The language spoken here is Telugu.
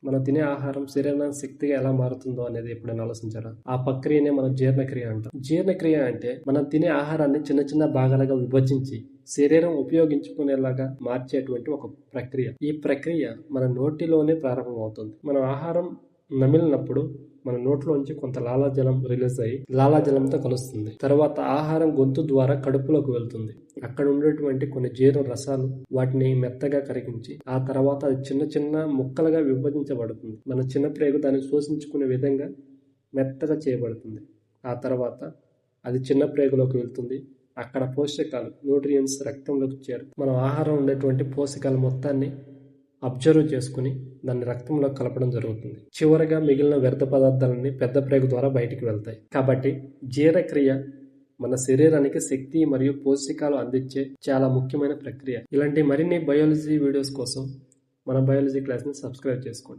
మనం తినే ఆహారం శరీరానికి శక్తిగా ఎలా మారుతుందో అనేది ఎప్పుడైనా ఆలోచించారా? ఆ ప్రక్రియనే మనం జీర్ణక్రియ అంటాం. జీర్ణక్రియ అంటే మనం తినే ఆహారాన్ని చిన్న చిన్న భాగాలుగా విభజించి శరీరం ఉపయోగించుకునేలాగా మార్చేటువంటి ఒక ప్రక్రియ. ఈ ప్రక్రియ మన నోటిలోనే ప్రారంభమవుతుంది. మనం ఆహారం నమిలినప్పుడు మన నోట్లోంచి కొంత లాలాజలం రిలీజ్ అయ్యి లాలాజలంతో కలుస్తుంది. తర్వాత ఆహారం గొంతు ద్వారా కడుపులోకి వెళ్తుంది. అక్కడ ఉండేటువంటి కొన్ని జీర్ణ రసాలు వాటిని మెత్తగా కరిగించి ఆ తర్వాత అది చిన్న చిన్న ముక్కలుగా విభజించబడుతుంది. మన చిన్న ప్రేగు దాన్ని శోషించుకునే విధంగా మెత్తగా చేయబడుతుంది. ఆ తర్వాత అది చిన్న ప్రేగులోకి వెళ్తుంది. అక్కడ పోషకాలు న్యూట్రియన్స్ రక్తంలోకి చేరుతాయి. మనం ఆహారం ఉండేటువంటి పోషకాల మొత్తాన్ని అబ్జర్వ్ చేసుకుని దాన్ని రక్తంలో కలపడం జరుగుతుంది. చివరగా మిగిలిన వ్యర్థ పదార్థాలన్నీ పెద్ద ప్రేగు ద్వారా బయటికి వెళ్తాయి. కాబట్టి జీర్ణక్రియ మన శరీరానికి శక్తి మరియు పోషకాలు అందించే చాలా ముఖ్యమైన ప్రక్రియ. ఇలాంటి మరిన్ని బయాలజీ వీడియోస్ కోసం మన బయాలజీ క్లాస్ని సబ్స్క్రైబ్ చేసుకోండి.